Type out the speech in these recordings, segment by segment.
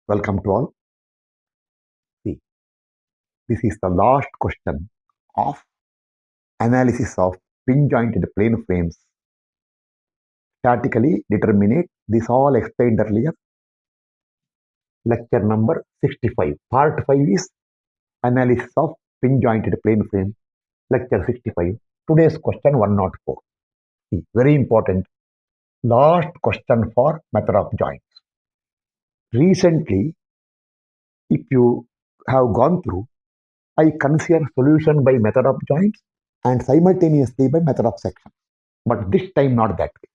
Welcome to all. See, this is the last question of analysis of pin-jointed plane frames. Statically determinate. This all explained earlier. Lecture number 65. Part 5 is analysis of pin-jointed plane frame. Lecture 65. Today's question 104. See, very important. Last question for method of joints. Recently, if you have gone through, I consider solution by method of joints and simultaneously by method of section. But this time not that way.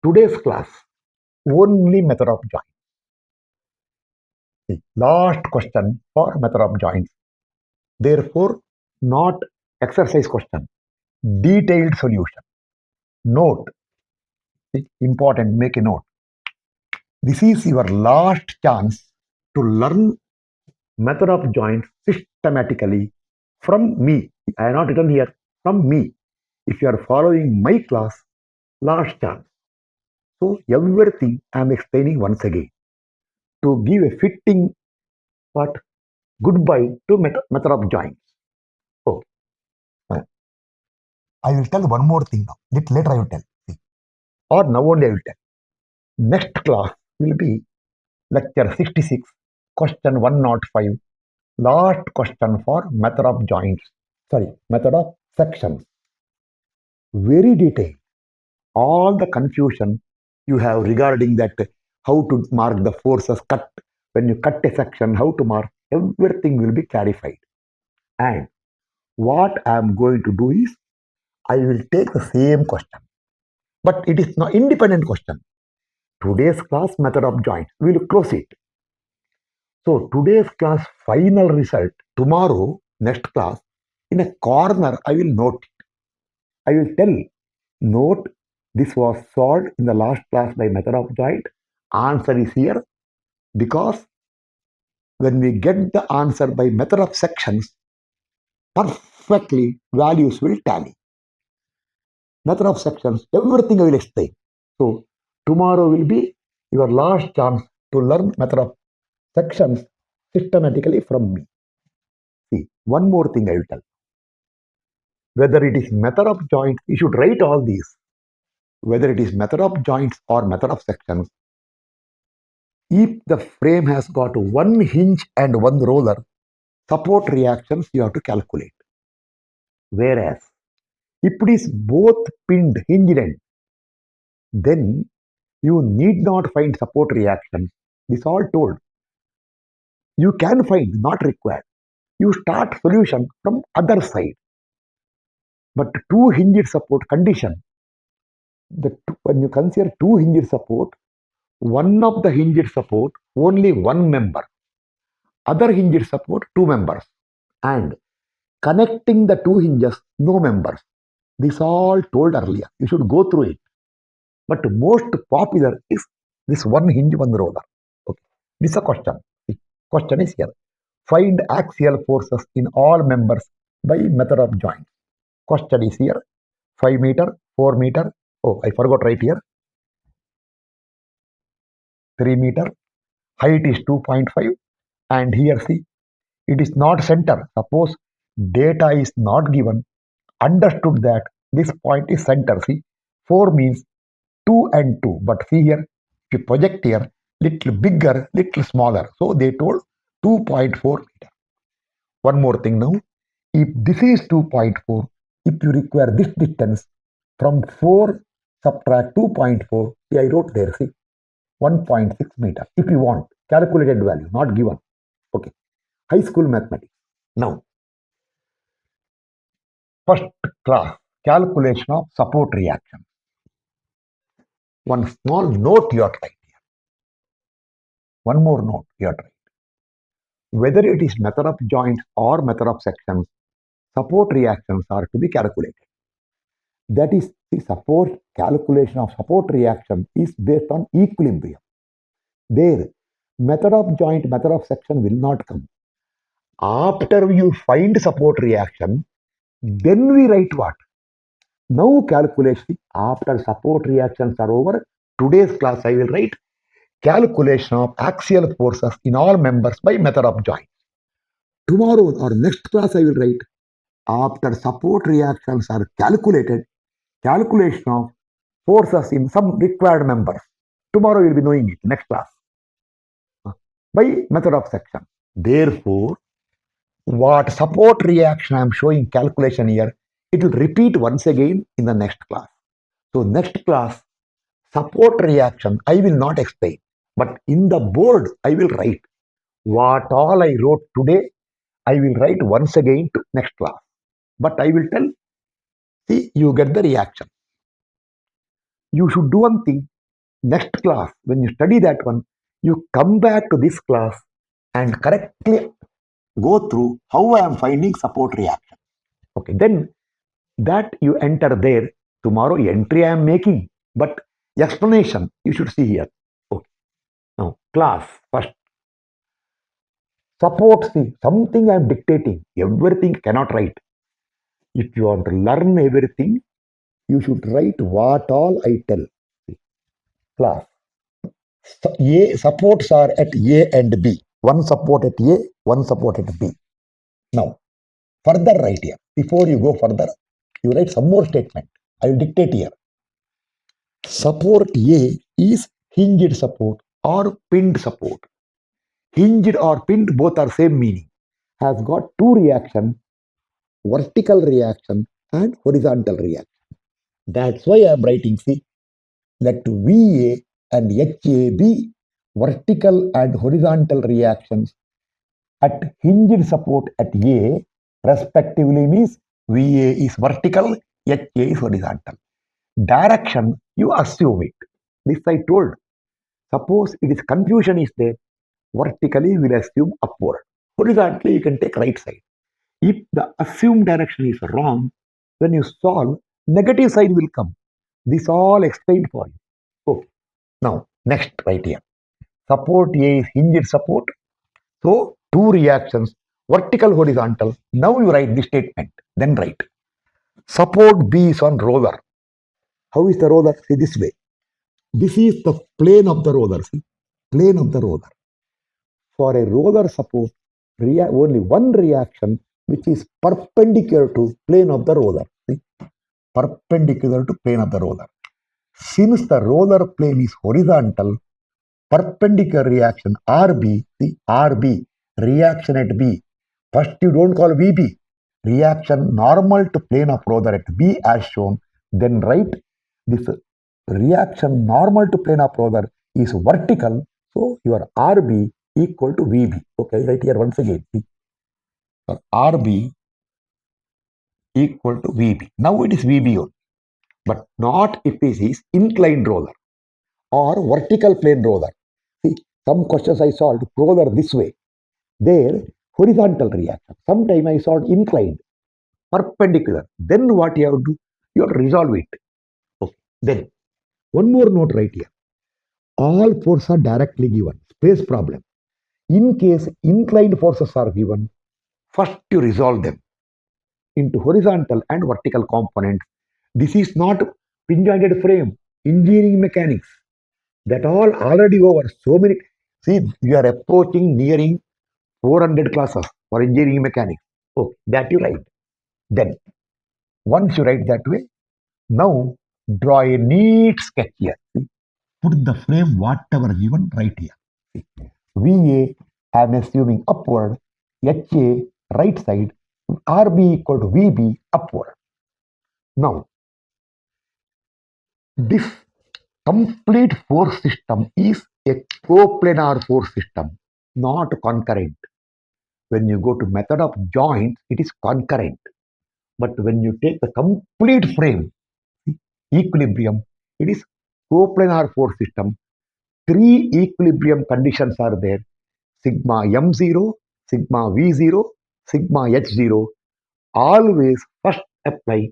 Today's class, only method of joints. See, last question for method of joints. Therefore, not exercise question, detailed solution. Note, see, important, make a note. This is your last chance to learn method of joints systematically from me. I have not written here, from me. If you are following my class, last chance. So everything I am explaining once again to give a fitting but goodbye to method of joints. Okay. I will tell one more thing now. Later I will tell. See. Or now only I will tell. Next class will be lecture 66, question 105. Last question for method of joints. Sorry, method of sections. Very detailed. All the confusion you have regarding that, how to mark the forces cut, when you cut a section, how to mark, everything will be clarified. And what I am going to do is, I will take the same question, but it is not independent question. Today's class method of joints, we will close it. So today's class final result, tomorrow, next class, in a corner, I will note it. I will tell, note, this was solved in the last class by method of joint. Answer is here, because when we get the answer by method of sections, perfectly values will tally. Method of sections, everything I will explain. So tomorrow will be your last chance to learn method of sections systematically from me. See, one more thing I will tell. Whether it is method of joints, you should write all these. Whether it is method of joints or method of sections, if the frame has got one hinge and one roller, support reactions you have to calculate. Whereas, if it is both pinned, hinged end, then you need not find support reactions. This all told. You can find, not required. You start solution from other side. But two hinged support condition, when you consider two hinged support, one of the hinged support, only one member. Other hinged support, two members. And connecting the two hinges, no members. This all told earlier. You should go through it. But most popular is this one hinge, one roller. Okay. This is a question. The question is here. Find axial forces in all members by method of joint. Question is here. 5 meter, 4 meter. Oh, I forgot right here. 3 meter. Height is 2.5. And here see, it is not center. Suppose data is not given. Understood that this point is center. See, 4 means 2 and 2. But see here, if you project here, little bigger, little smaller. So they told 2.4 meter. One more thing now. If this is 2.4, if you require this distance from 4, subtract 2.4. See, I wrote there, see, 1.6 meter. If you want, calculated value, not given. Okay. High school mathematics. Now, first class, calculation of support reaction. One small note you are to write here. One more note you are to write. Whether it is method of joints or method of sections, support reactions are to be calculated. That is, the support calculation of support reaction is based on equilibrium. There, method of joint, method of section will not come. After you find support reaction, then we write what? Now calculation, after support reactions are over, today's class I will write calculation of axial forces in all members by method of joint. Tomorrow or next class I will write after support reactions are calculated, calculation of forces in some required members. Tomorrow you will be knowing it, next class, by method of section. Therefore, what support reaction I am showing calculation here, it will repeat once again in the next class. So next class, support reaction, I will not explain. But in the board, I will write. What all I wrote today, I will write once again to next class. But I will tell, see, you get the reaction. You should do one thing. Next class, when you study that one, you come back to this class and correctly go through how I am finding support reaction. Okay, then that you enter there. Tomorrow entry I am making, but explanation you should see here. Okay. Now class first. Support, see, something I am dictating. Everything cannot write. If you want to learn everything, you should write what all I tell. See, class. A supports are at A and B. One support at A, one support at B. Now, further write here. Before you go further, you write some more statement. I will dictate here. Support A is hinged support or pinned support. Hinged or pinned, both are same meaning. Has got two reactions, vertical reaction and horizontal reaction. That's why I am writing, see, let VA and HA be vertical and horizontal reactions at hinged support at A respectively, means VA is vertical, HA is horizontal. Direction, you assume it. This I told. Suppose it is confusion is there, vertically we will assume upward. Horizontally you can take right side. If the assumed direction is wrong, when you solve, negative side will come. This all explained for you. Okay. Now, next right here. Support A is hinged support. So, two reactions, vertical, horizontal. Now you write this statement. Then write. Support B is on roller. How is the roller? See this way. This is the plane of the roller. See, plane of the roller. For a roller support, only one reaction which is perpendicular to plane of the roller. See, perpendicular to plane of the roller. Since the roller plane is horizontal, perpendicular reaction RB, see RB, reaction at B. First you don't call VB. Reaction normal to plane of roller at B as shown. Then write this reaction normal to plane of roller is vertical. So your RB equal to VB. Okay, right here once again. See, RB equal to VB. Now it is VB only, but not if it is inclined roller or vertical plane roller. See, some questions I solved roller this way. There, horizontal reaction. Sometime I solved inclined, perpendicular. Then what you have to do? You have to resolve it. Okay. Then, one more note right here. All forces are directly given. Space problem. In case inclined forces are given, first you resolve them into horizontal and vertical components. This is not pin-jointed frame, engineering mechanics. That all already over. So many. See, we are approaching nearing 400 classes for engineering mechanics. Okay, that you write. Then, once you write that way, now draw a neat sketch here. See, put the frame whatever given right here. See, VA, I am assuming upward, HA, right side, RB equal to VB, upward. Now, this complete force system is a coplanar force system, not concurrent. When you go to method of joints, it is concurrent. But when you take the complete frame, equilibrium, it is coplanar force system. Three equilibrium conditions are there. Sigma m0, sigma v0, sigma h0. Always first apply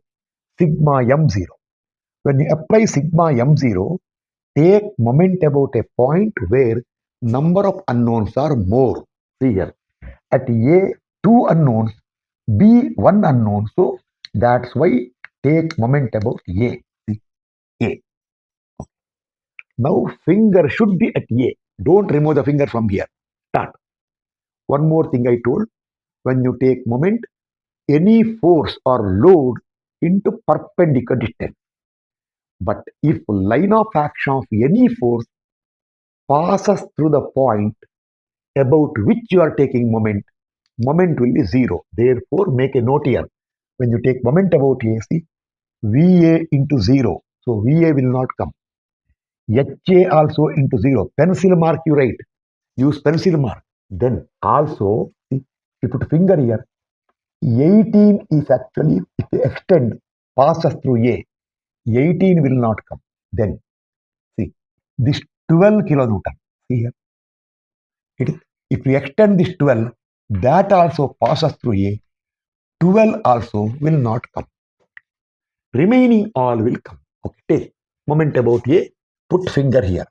sigma m0. When you apply sigma m0, take moment about a point where number of unknowns are more. See here. At A, two unknowns, B, one unknown. So that's why take moment about A. See, A. Now finger should be at A. Don't remove the finger from here. Start. One more thing I told. When you take moment, any force or load into perpendicular distance. But if line of action of any force passes through the point about which you are taking moment, moment will be zero. Therefore, make a note here. When you take moment about A, see, VA into zero. So VA will not come. HA also into zero. Pencil mark you write. Use pencil mark. Then also, see, you put finger here. 18 is actually, if you extend, passes through A. 18 will not come. Then, see, this 12 kilonewton. See here. If we extend this 12, that also passes through A. 12 also will not come. Remaining all will come. Okay, take moment about A, put finger here.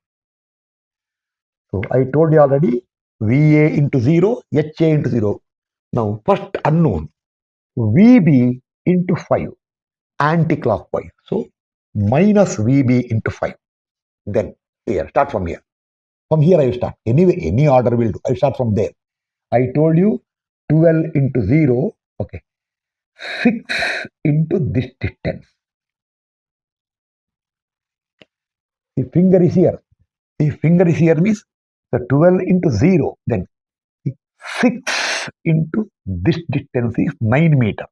So I told you already, VA into 0, HA into 0. Now, first unknown, VB into 5, anti-clockwise. So, minus VB into 5. Then, here, start from here. From here I will start. Anyway, any order will do. I will start from there. I told you 12 into 0, okay, 6 into this distance. The finger is here. The finger is here means the 12 into 0, then 6 into this distance is 9 meter.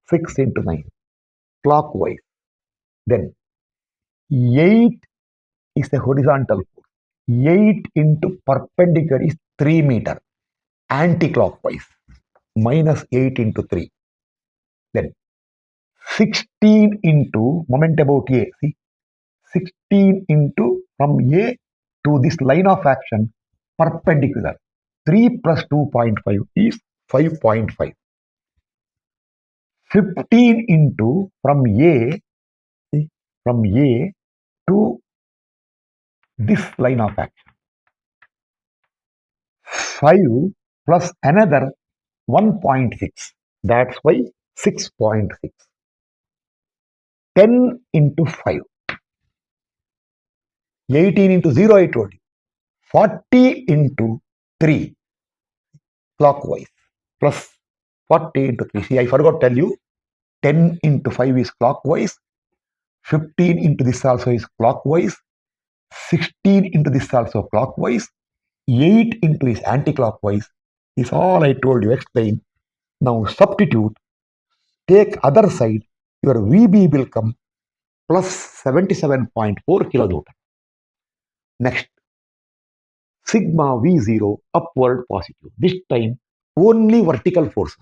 6 into 9, clockwise. Then 8 is the horizontal force. 8 into perpendicular is 3 meter, anti-clockwise. Minus 8 into 3. Then 16 into moment about A. See, 16 into from A to this line of action perpendicular. 3 plus 2.5 is 5.5. 15 into from A, see, from A to this line of action. 5 plus another 1.6. That's why 6.6. 10 into 5. 18 into 0 I told you. 40 into 3 clockwise plus 40 into 3. See, I forgot to tell you 10 into 5 is clockwise. 15 into this also is clockwise. 16 into this also clockwise. 8 into is anti-clockwise. Is all I told you. Explain. Now substitute. Take other side. Your VB will come plus 77.4 kilonewton. Next. Sigma V0 upward positive. This time only vertical force.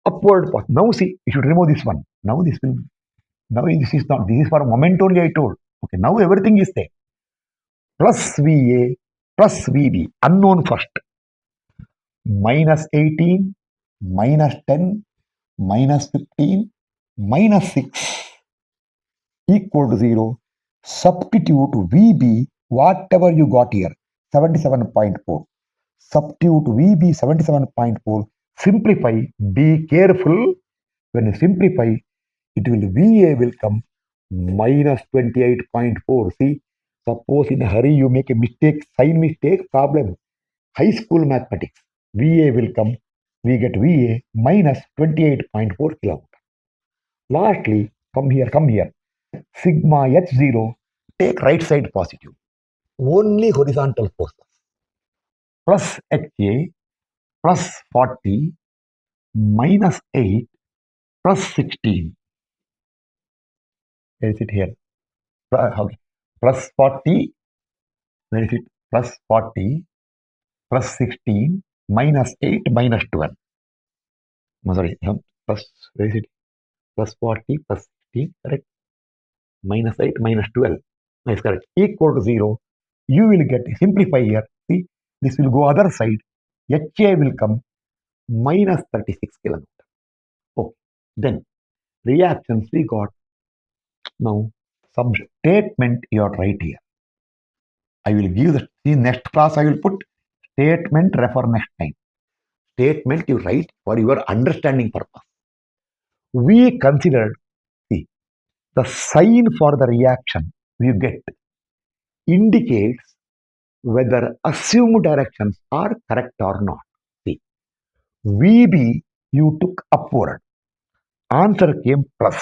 Upward positive. Now see, you should remove this one. Now this will. Now this is not. This is for a moment only I told. Okay. Now everything is there. Plus VA plus VB. Unknown first. Minus 18, minus 10, minus 15, minus 6 equal to 0. Substitute VB, whatever you got here, 77.4. Substitute VB 77.4. Simplify. Be careful. When you simplify, it will VA will come minus 28.4. See, suppose in a hurry you make a mistake, sign mistake, problem. High school mathematics. VA will come. We get VA minus 28.4 kilometer. Lastly, come here. Sigma H0, take right side positive. Only horizontal forces. Plus HA plus 40 minus 8 plus 16. Where is it here? Okay. Plus 40. Where is it? Plus 40 plus 16 minus 8 minus 12. No, sorry. Plus, where is it? Plus 40 plus 16. Correct. Minus 8 minus 12. That's correct. Equal to 0. You will get, simplify here. See, this will go other side. HA will come minus 36 kilometer. Okay. Then reactions we got. Now some statement you are right here. I will give the, see, next class I will put statement, refer next time. Statement you write for your understanding purpose. We considered, see, the sign for the reaction you get indicates whether assumed directions are correct or not. See, VB you took upward. Answer came plus.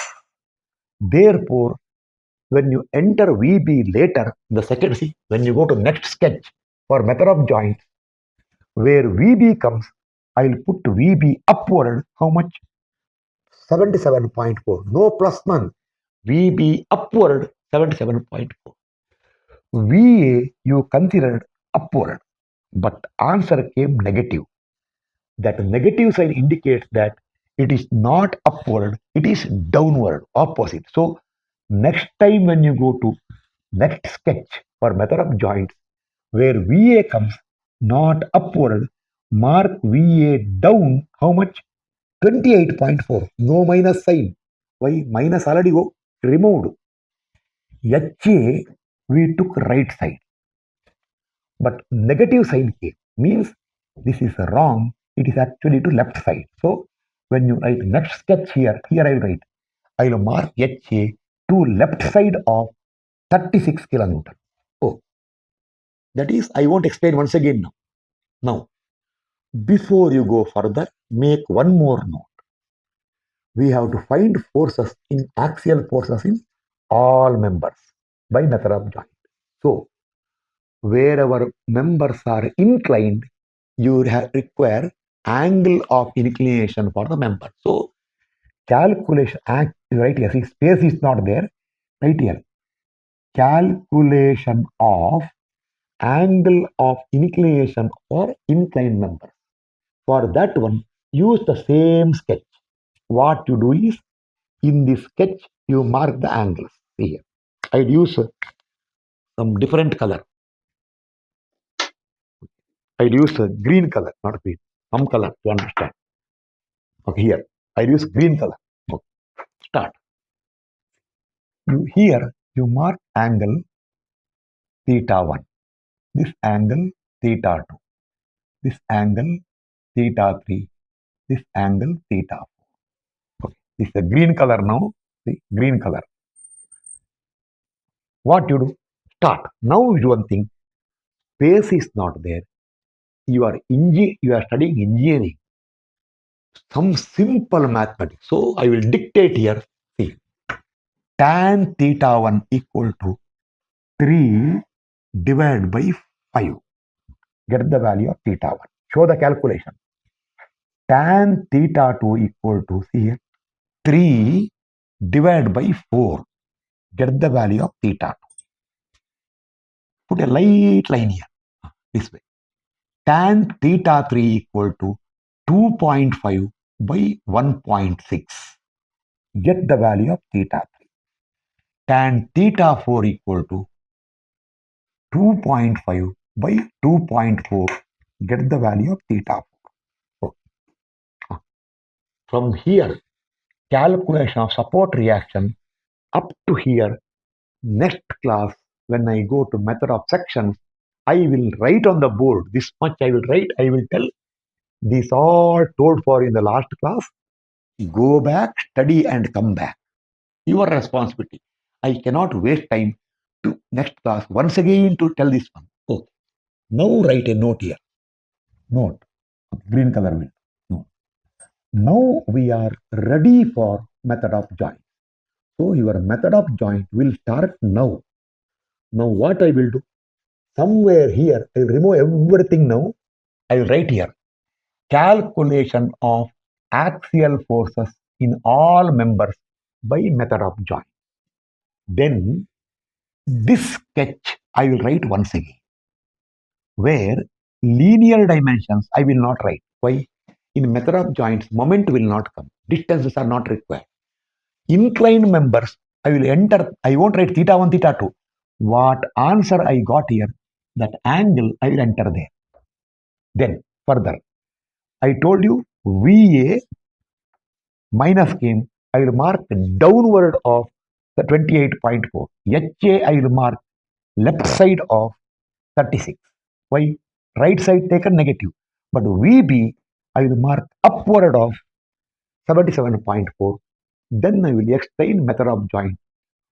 Therefore, when you enter VB later, the second, see, when you go to next sketch for method of joints, where VB comes, I'll put VB upward. How much? 77.4. No plus none. VB upward 77.4. VA you considered upward, but answer came negative. That negative sign indicates that it is not upward, it is downward, opposite. So next time when you go to next sketch for method of joints, where VA comes not upward, mark VA down. How much? 28.4. No minus sign. Why? Minus already go removed. HA we took right side. But negative sign came. Means this is wrong. It is actually to left side. So when you write next sketch here, I will write, I will mark HA to left side of 36 kilonewton. Oh, that is, I won't explain once again now. Now, before you go further, make one more note. We have to find forces in axial forces in all members by method of joint. So, wherever members are inclined, you require angle of inclination for the member. So, calculation, right here, see, space is not there, right here. Calculation of angle of inclination for inclined member. For that one, use the same sketch. What you do is, in this sketch, you mark the angles. See here. I'll use some different color. I'll use a green color, not green. Some color to understand. Okay, here. I'll use green color. Okay. Start. Here, you mark angle theta 1. This angle theta 2. This angle theta 3. This angle theta 4. Okay. This is a green color now. See, green color. What you do? Start. Now you do one thing. Space is not there. You are studying engineering. Some simple mathematics. So I will dictate here. See, tan theta 1 equal to 3 divided by 5. Get the value of theta 1. Show the calculation. Tan theta 2 equal to, see here, 3 divided by 4. Get the value of theta 2. Put a light line here. This way. Tan theta 3 equal to 2.5 by 1.6. Get the value of theta 3. Tan theta 4 equal to 2.5 by 2.4. Get the value of theta 4. From here, calculation of support reaction up to here, next class, when I go to method of sections, I will write on the board. This much I will write. I will tell. These all told for in the last class. Go back, study and come back. Your responsibility. I cannot waste time to next class once again to tell this one. Okay. Now write a note here. Note. Green color will. No. Now we are ready for method of joint. So your method of joint will start now. Now what I will do? Somewhere here, I will remove everything now. I will write here. Calculation of axial forces in all members by method of joint. Then this sketch I will write once again, where linear dimensions I will not write. Why? In method of joints, moment will not come. Distances are not required. Inclined members, I will enter. I won't write theta 1, theta 2. What answer I got here, that angle I will enter there. Then further, I told you VA minus came. I will mark downward of the 28.4. HA I will mark left side of 36. Why? Right side taken negative. But VB I will mark upward of 77.4. Then I will explain method of joint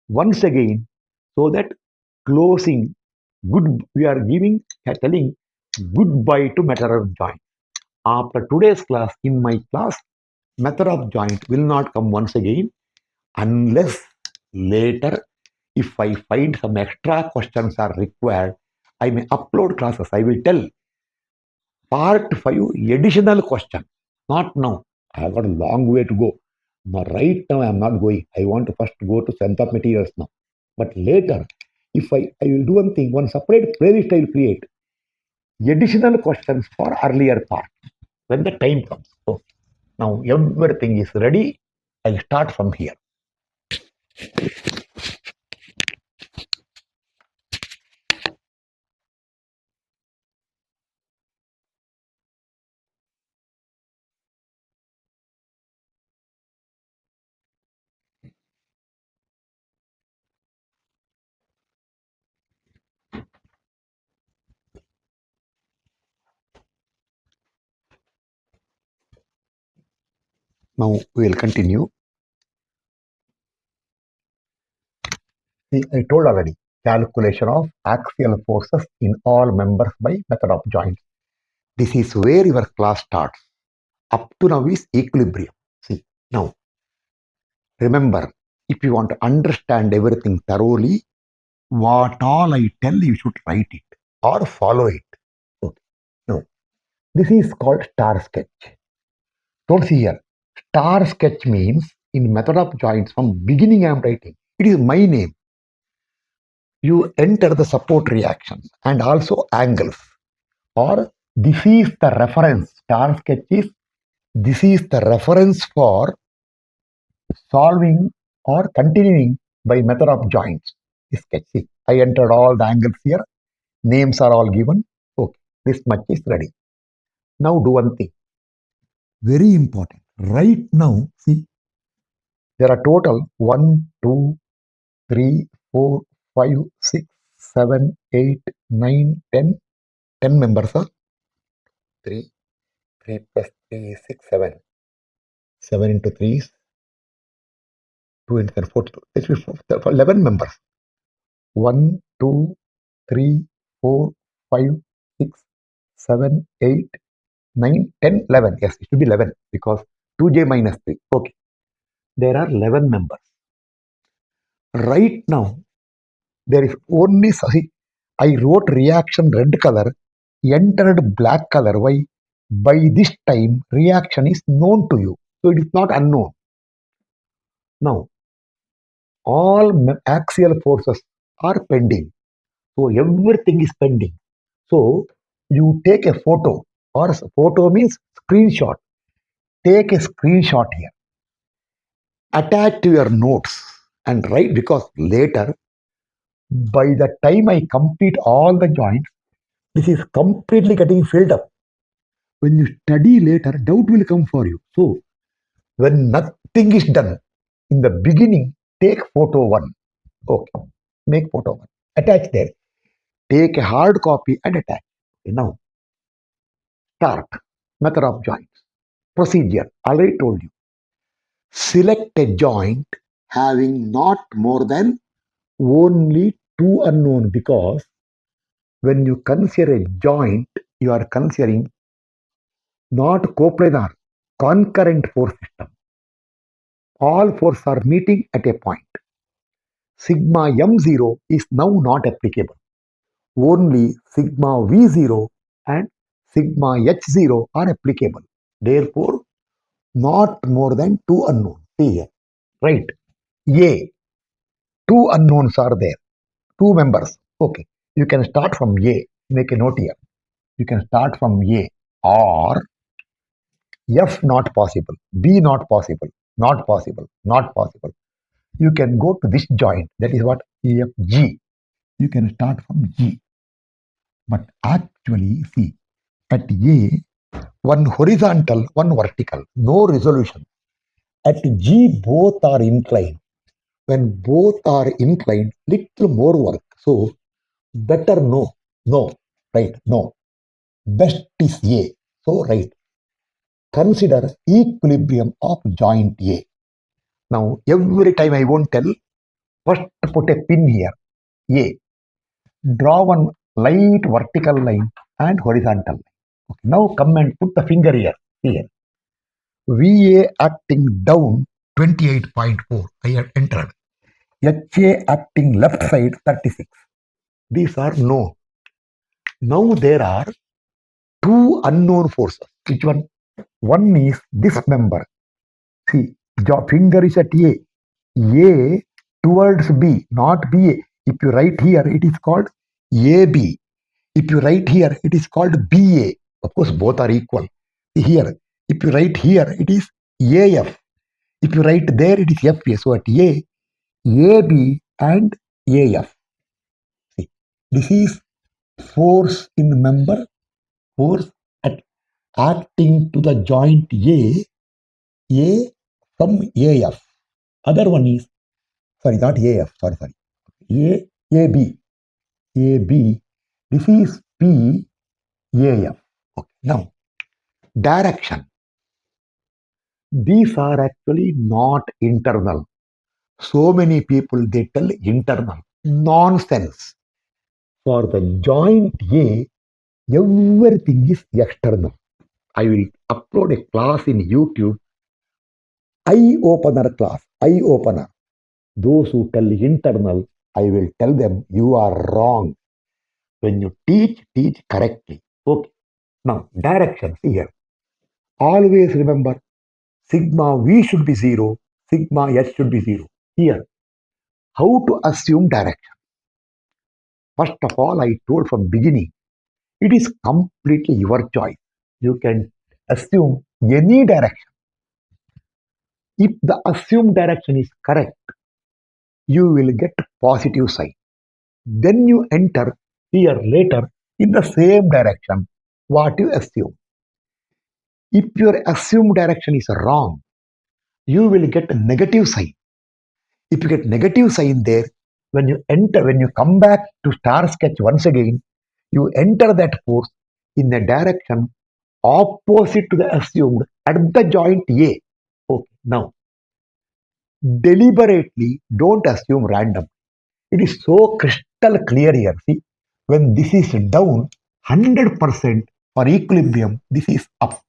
once again, so that closing We are telling goodbye to method of joint. After today's class, in my class, method of joint will not come once again unless later, if I find some extra questions are required, I may upload classes. I will tell part 5 additional question. Not now. I have got a long way to go. But right now I am not going. I want to first go to strength of materials now. But later, if I will do one thing, one separate playlist I will create. Additional questions for earlier part when the time comes. So now everything is ready. I'll start from here. Now we will continue. See, I told already calculation of axial forces in all members by method of joints. This is where your class starts. Up to now is equilibrium. See, now remember, if you want to understand everything thoroughly, what all I tell you should write it or follow it. Okay. Now, this is called star sketch. Don't see here. Star sketch means in method of joints from beginning I am writing. It is my name. You enter the support reactions and also angles. Or this is the reference. Star sketch is this is the reference for solving or continuing by method of joints. Sketch. See, I entered all the angles here. Names are all given. Okay, this much is ready. Now do one thing. Very important. Right now, see, there are total 1, 2, 3, 4, 5, 6, 7, 8, 9, 10. 10 members are 3. 3 plus 3 is 6, 7. 7 into 3 is 2 into 10, 42. This will be for 11 members. 1, 2, 3, 4, 5, 6, 7, 8, 9, 10, 11. Yes, it should be 11 because 2j minus 3. Okay. There are 11 members. Right now, there is only, see, I wrote reaction red color, entered black color. Why? By this time, reaction is known to you. So it is not unknown. Now, all axial forces are pending. So everything is pending. So you take a photo, or photo means screenshot. Take a screenshot here. Attach to your notes and write, because later, by the time I complete all the joints, this is completely getting filled up. When you study later, doubt will come for you. So when nothing is done, in the beginning, take photo 1. Okay, make photo 1. Attach there. Take a hard copy and attach. Okay, now, start. Method of joints. Procedure. Already told you. Select a joint having not more than only 2 unknown, because when you consider a joint, you are considering not coplanar, concurrent force system. All forces are meeting at a point. Sigma m0 is now not applicable. Only sigma v0 and sigma h0 are applicable. Therefore, not more than 2 unknowns. See here. Right. A. 2 unknowns are there. 2 members. Okay. You can start from A. Make a note here. You can start from A, or F not possible, B not possible, not possible, not possible. You can go to this joint. That is what? EFG. You can start from G. But actually, see, at A, one horizontal, one vertical, no resolution. At G, both are inclined. When both are inclined, little more work. So, better no, no, right, no. Best is A. So, right. Consider equilibrium of joint A. Now, every time I won't tell, first put a pin here, A. Draw one light vertical line and horizontal line. Okay. Now come and put the finger here. Here. VA acting down 28.4. I have entered. HA acting left side 36. These are known. Now there are two unknown forces. Which one? One is this member. See, your finger is at A. A towards B, not BA. If you write here, it is called AB. If you write here, it is called BA. Of course, both are equal. Here, if you write here, it is AF. If you write there, it is FA. So at A, AB and AF. See, this is force in the member, force at acting to the joint A from AF. Other one is, sorry, not AF, sorry. AB. AB. This is PAF. Okay. Now, direction. These are actually not internal. So many people they tell internal. Nonsense. For the joint A, everything is external. I will upload a class in YouTube. Eye opener class. Eye opener. Those who tell internal, I will tell them you are wrong. When you teach correctly. Okay. Now, directions here. Always remember, sigma V should be 0, sigma H should be 0. Here, how to assume direction? First of all, I told from beginning, it is completely your choice. You can assume any direction. If the assumed direction is correct, you will get positive sign. Then you enter here later in the same direction what you assume. If your assumed direction is wrong, you will get a negative sign. If you get negative sign there, when you come back to star sketch once again, you enter that force in a direction opposite to the assumed at the joint A. Okay, now deliberately don't assume random. It is so crystal clear here. See, when this is down 100% for equilibrium, this is up.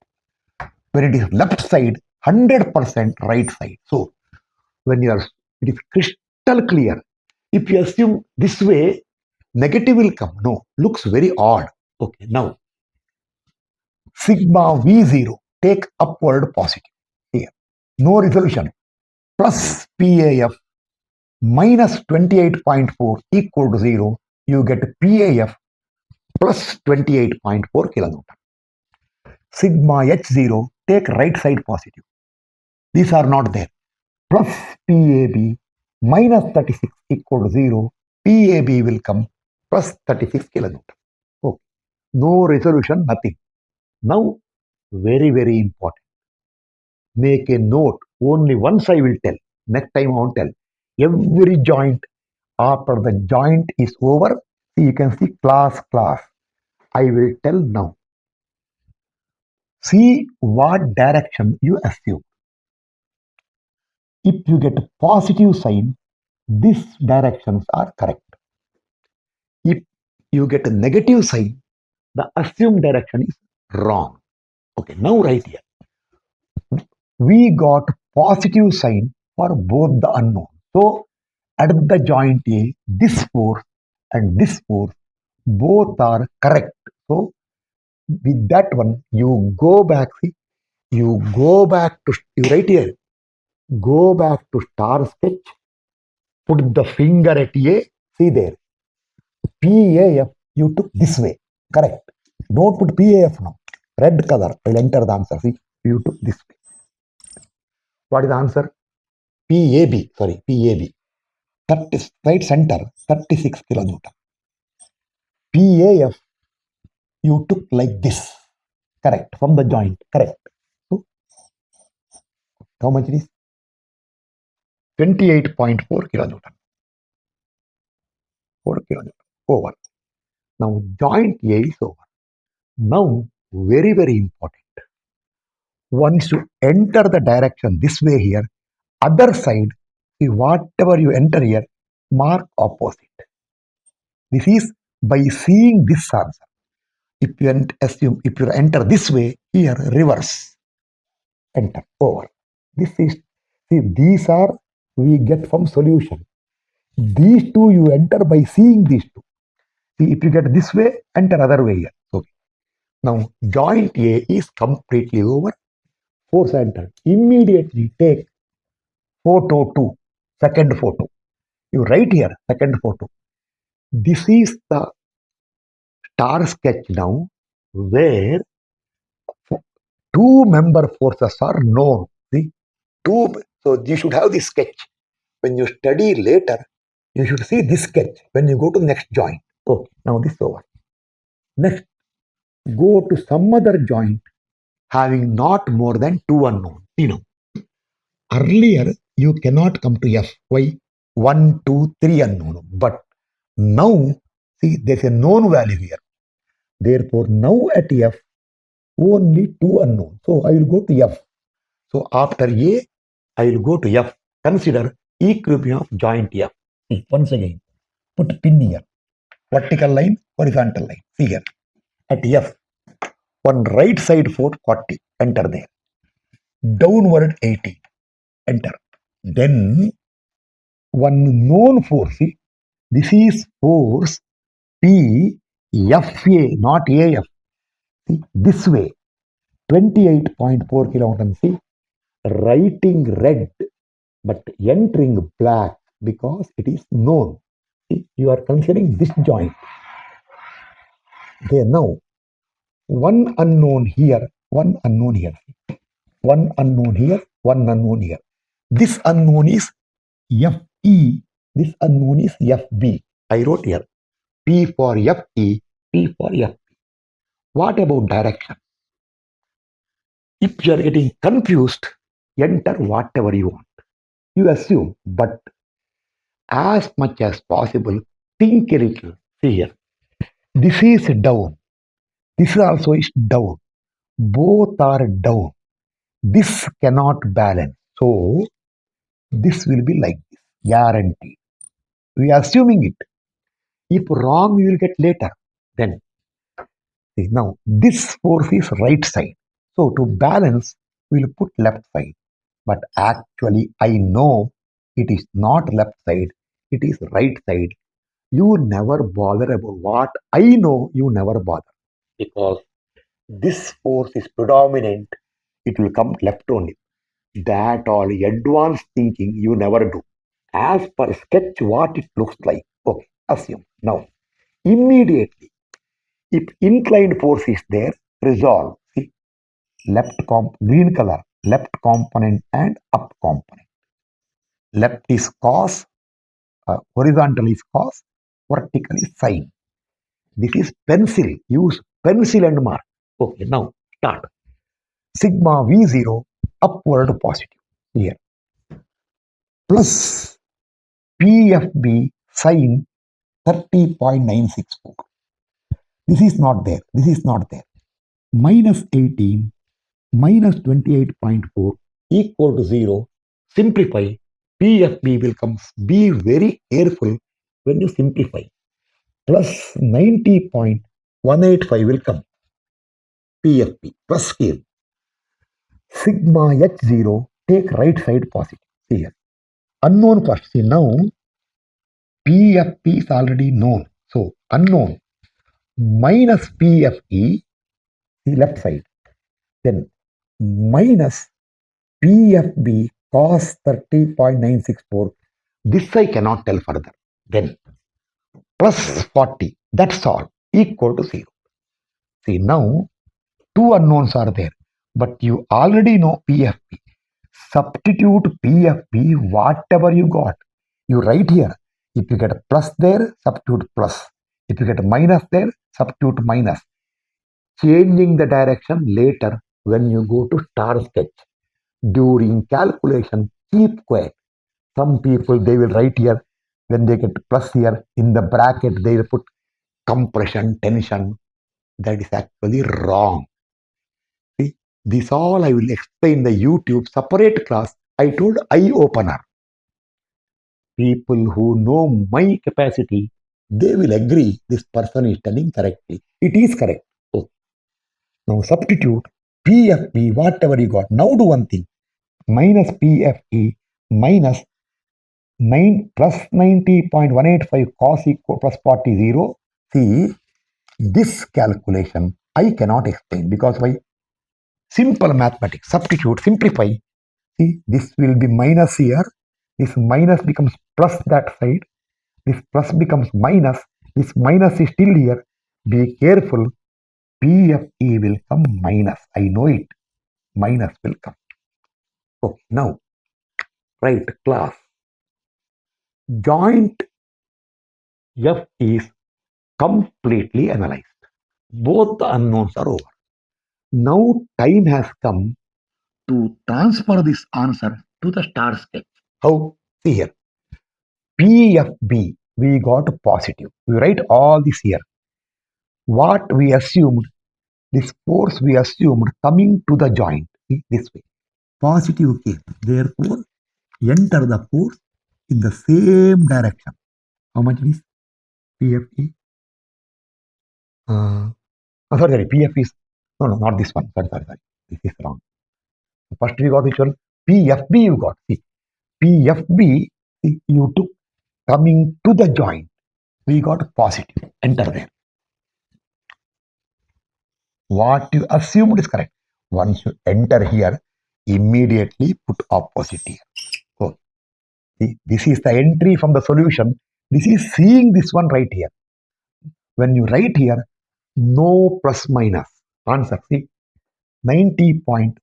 When it is left side, 100% right side. So when you are, it is crystal clear. If you assume this way, negative will come. No, looks very odd. Okay, now sigma V0, take upward positive here. No resolution. Plus PAF minus 28.4 equal to 0. You get PAF plus 28.4 kilonewton. Sigma H0, take right side positive. These are not there. Plus PAB minus 36 equal to 0. PAB will come plus 36 kilonewton. Okay. No resolution, nothing. Now, very, very important. Make a note. Only once I will tell. Next time I won't tell. Every joint, after the joint is over, you can see class. I will tell now. See what direction you assume. If you get a positive sign, these directions are correct. If you get a negative sign, the assumed direction is wrong. Okay, now right here. We got positive sign for both the unknown. So at the joint A, this force and this force both are correct. So with that one, you go back, see, you go back to, you right here, go back to star sketch, put the finger at A, see there, PAF, you took this way, correct. Don't put PAF now, red color, will enter the answer, see, you took this way. What is the answer? PAB, sorry, PAB. 30, right center, 36 kilonewton. PAF, you took like this, correct, from the joint, correct. So, how much it is? 28.4 kilonewton. 4 kilonewton over. Now, joint A is over. Now, very, very important. Once you enter the direction this way here, other side, see whatever you enter here, mark opposite. This is by seeing this answer. If you assume, if you enter this way, here reverse, enter, over. This is, see, these are we get from solution. These two you enter by seeing these two. See, if you get this way, enter other way here. Okay. Now, joint A is completely over. Force enter. Immediately take photo 2, second photo. You write here, second photo. This is the star sketch now, where two member forces are known. See, two. So you should have this sketch. When you study later, you should see this sketch when you go to the next joint. Okay, now this is over. Next, go to some other joint having not more than two unknown. Earlier you cannot come to F. Why? 1, 2, 3 unknown. But now, see, there's a known value here. Therefore, now at F, only two unknown. So I will go to F. So after A, I will go to F. Consider equilibrium of joint F. See, once again, put pin here. Vertical line, horizontal line. See here. At F, one right side force 40. Enter there. Downward 80. Enter. Then one known force. See, this is force P FA, not AF. See, this way, 28.4 kilonewton. See, writing red but entering black because it is known. See, you are considering this joint. There now, one unknown here, one unknown here. One unknown here, one unknown here. This unknown is FE, this unknown is FB. I wrote here P for FE, P for FB. What about direction? If you are getting confused, enter whatever you want. You assume, but as much as possible, think a little. See here. This is down. This also is down. Both are down. This cannot balance. So, this will be like this. Guaranteed. We are assuming it. If wrong, we will get later. Then, see, now, this force is right side. So, to balance, we will put left side. But actually, I know it is not left side. It is right side. You never bother about what I know, you never bother. Because this force is predominant, it will come left only. That all advanced thinking you never do. As per sketch, what it looks like. Okay, assume. Now, immediately, if inclined force is there, resolve. See, green color, left component and up component. Left is cos, horizontal is cos, vertical is sine. This is pencil. Use pencil and mark. Okay, now start. Sigma V0 upward positive here. Plus PFB sine 30.964. This is not there. This is not there. Minus 18 minus 28.4 equal to 0. Simplify. PFB will come. Be very careful when you simplify. Plus 90.185 will come. PFB plus scale. Sigma H0, take right side positive. See here. Unknown first. See now, PFP is already known. So unknown minus PFE, the left side. Then minus PFB cos 30.964. This I cannot tell further. Then plus 40. That's all. Equal to 0. See now, two unknowns are there. But you already know PFP. Substitute PFP, whatever you got. You write here. If you get a plus there, substitute plus. If you get a minus there, substitute minus. Changing the direction later when you go to star sketch. During calculation, keep quiet. Some people, they will write here. When they get plus here, in the bracket, they will put compression, tension. That is actually wrong. See, this all I will explain the YouTube separate class. I told eye opener. People who know my capacity, they will agree this person is telling correctly. It is correct. So now substitute PFE, whatever you got. Now do one thing. Minus PFE minus 9 plus 90.185 cos equal plus 40 0. See, this calculation I cannot explain because why? Simple mathematics. Substitute, simplify. See, this will be minus here. This minus becomes plus that side. This plus becomes minus. This minus is still here. Be careful. PFE will come minus. I know it. Minus will come. Okay, now, right, class. Joint F is completely analyzed. Both the unknowns are over. Now time has come to transfer this answer to the star sketch. How? See here. PFB, we got positive. We write all this here. What we assumed, this force we assumed coming to the joint. See, this way. Positive came. Therefore, enter the force in the same direction. How much is PFE? Sorry, PF is, no, not this one. Sorry. This is wrong. First we got which one? PFB you got. See, PFB, see, you took coming to the joint. We got positive. Enter there. What you assumed is correct. Once you enter here, immediately put opposite here. So, see, this is the entry from the solution. This is seeing this one right here. When you write here, no plus minus. Answer, see, 90.185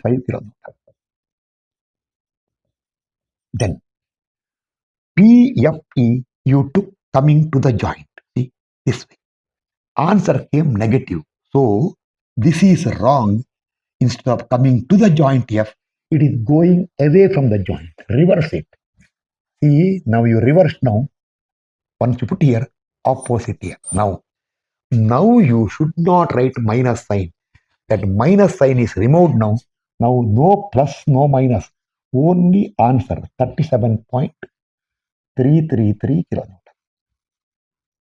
kilonewton. Then PFE you took coming to the joint. See, this way. Answer came negative. So this is wrong. Instead of coming to the joint F, it is going away from the joint. Reverse it. See, now you reverse now. Once you put here, opposite here. Now you should not write minus sign. That minus sign is removed now. Now no plus, no minus. Only answer 37.333 kilonewton.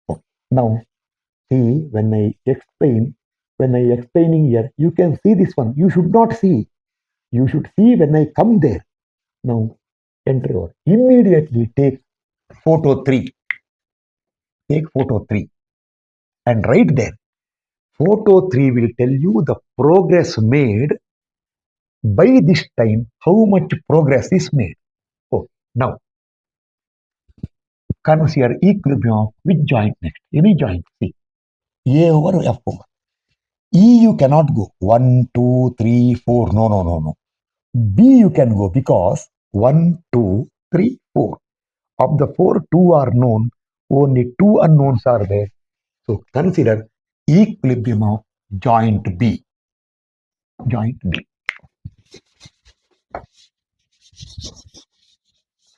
Okay. Now see, when I explaining here, you can see this one. You should not see. You should see when I come there. Now, enter over. Immediately take photo 3. Take photo 3. And right there, photo 3 will tell you the progress made by this time, how much progress is made. Oh, now, consider equilibrium of which joint next? Any joint. See, A over F over. E you cannot go. 1, 2, 3, 4. No. B you can go because 1, 2, 3, 4. Of the 4, 2 are known. Only 2 unknowns are there. So consider equilibrium of joint B. Joint B.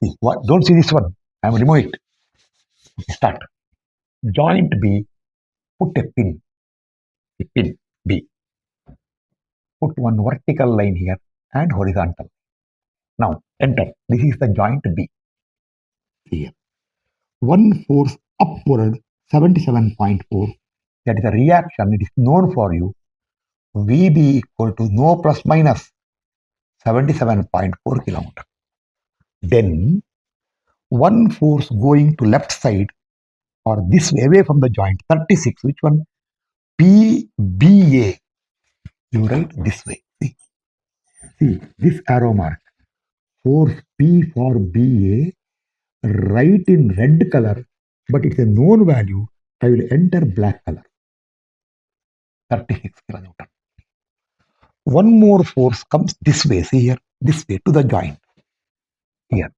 See, what? Don't see this one. I am remove it. Start. Joint B. Put a pin. A pin B. Put one vertical line here and horizontal. Now enter. This is the joint B. Here. One force upward 77.4. That is a reaction. It is known for you. VB equal to no plus minus 77.4 kilometer. Then one force going to left side or this way away from the joint 36. Which one? PBA. You write this way. See this arrow mark. Force P for BA. Write in red color, but it's a known value. I will enter black color. 36 kilonewton. One more force comes this way. See here, this way to the joint. Here.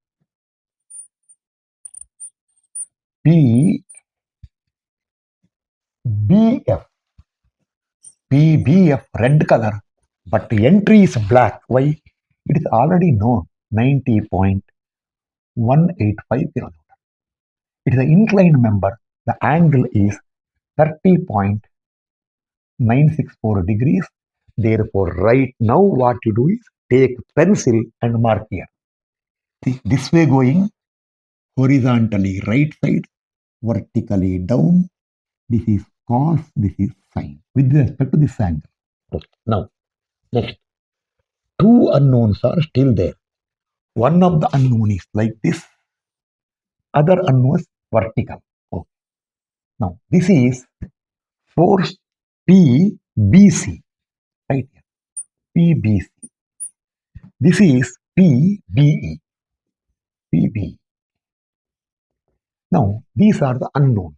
PBF red color, but the entry is black. Why? It is already known 90.185 kilonewton. It is an inclined member. The angle is 30.964 degrees. Therefore, right now what you do is take pencil and mark here. See, this way going horizontally right side, vertically down. This is cos, this is sine with respect to this angle. Okay. Now, next, two unknowns are still there. One of the unknown is like this, other unknown is vertical. Okay. Now, this is force PBC, right here, PBC. This is PBE, PBE. Now, these are the unknown.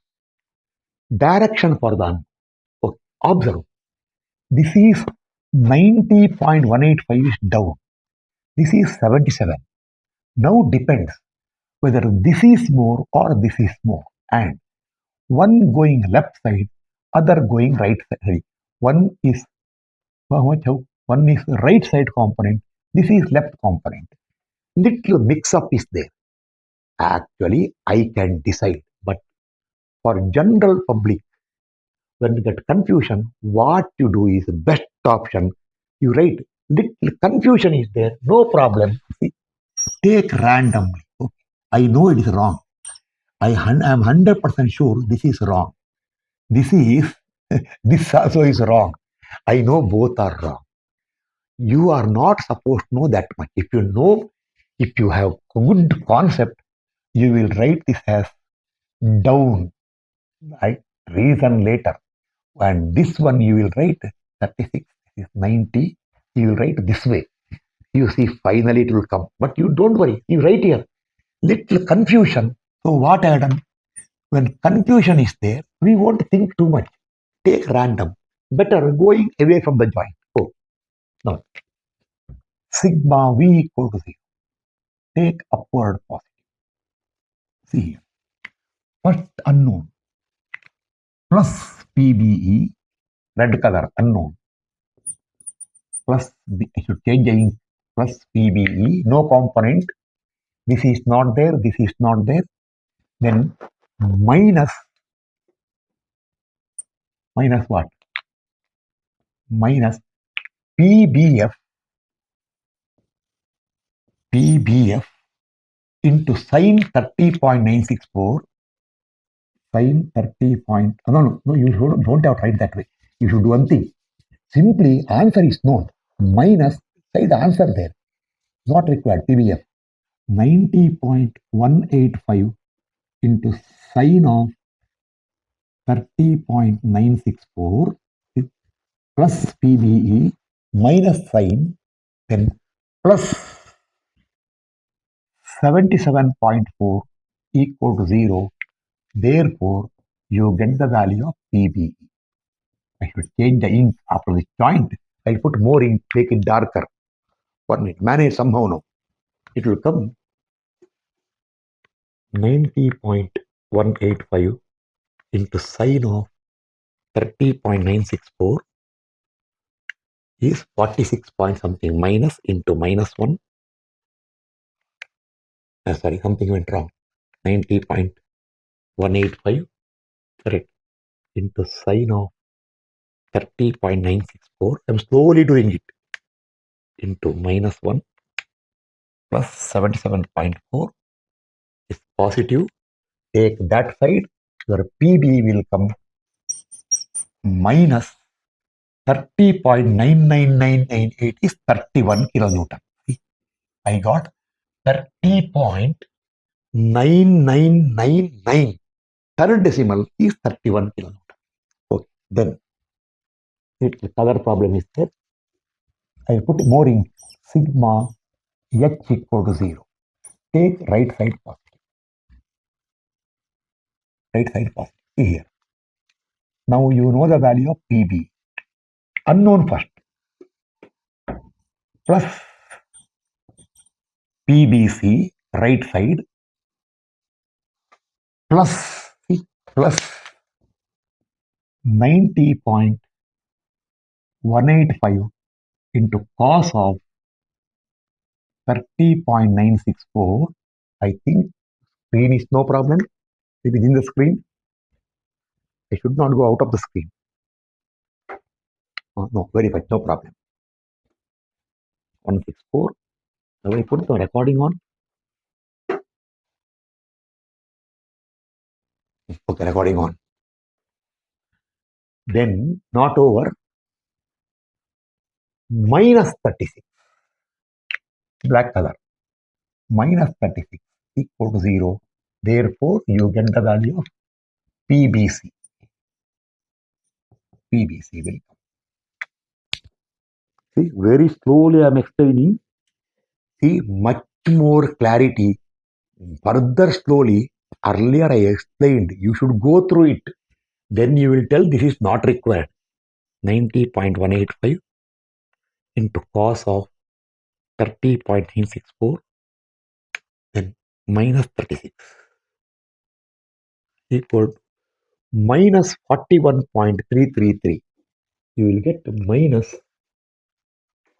Direction for the unknown. Okay. Observe. This is 90.185 is down. This is 77. Now depends whether this is more or this is more. And one going left side, other going right side. One is one is right side component. This is left component. Little mix up is there. Actually, I can decide, but for general public, when you get confusion, what you do is the best option. You write little confusion is there, no problem. See, take randomly. Okay. I know it is wrong. I am 100% sure this is wrong. This is this also is wrong. I know both are wrong. You are not supposed to know that much. If you know, if you have good concept, you will write this as down. Right? Reason later. And this one you will write 36, this is 90. You will write this way. You see, finally it will come. But you don't worry. You write here. Little confusion. So what I have done? When confusion is there, we won't think too much. Take random. Better going away from the joint. Oh, now sigma v equal to 0. Take upward positive. See here. First unknown plus PBE, red color unknown, plus I should change the ink, plus PBE, no component. This is not there, this is not there. Then minus what? Minus PBF into sine 30.964. Sine 30 point. No, you don't have to write that way. You should do one thing. Simply answer is known. Minus, say the answer there. Not required. PBF 90.185 into sine of 30.964 plus PBE minus sine, then plus 77.4 equal to 0. Therefore, you get the value of PBE. I should change the ink after this joint. I'll put more ink, make it darker. 1 minute. Manage somehow now. It will come 90.185 into sine of 30.964 is 46 point something minus into minus 1. Sorry, something went wrong. 90.185, correct, into sine of 30.964. I'm slowly doing it. Into minus 1 plus 77.4 is positive. Take that side, your PB will come minus 30.99998 is 31 kilonewton. See, I got 30.9999. Third decimal is 31 kilonewton. Okay, then the other problem is that I put more in sigma h equal to 0. Take right side positive. Right side positive. See here. Now you know the value of PB. Unknown first. Plus PBC, right side, plus, see, plus 90.185 into cos of 30.964. I think screen is no problem. It is in the screen. I should not go out of the screen. Oh, no, verify, no problem. 164. Now I put the recording on. Okay, recording on. Then not over minus 36, black color, minus 36 equal to 0. Therefore, you get the value of PBC. PBC will come. See, very slowly I am explaining. See, much more clarity. Further slowly, earlier I explained, you should go through it. Then you will tell this is not required. 90.185 into cos of 30.964, then minus 36 equal to minus 41.333. You will get minus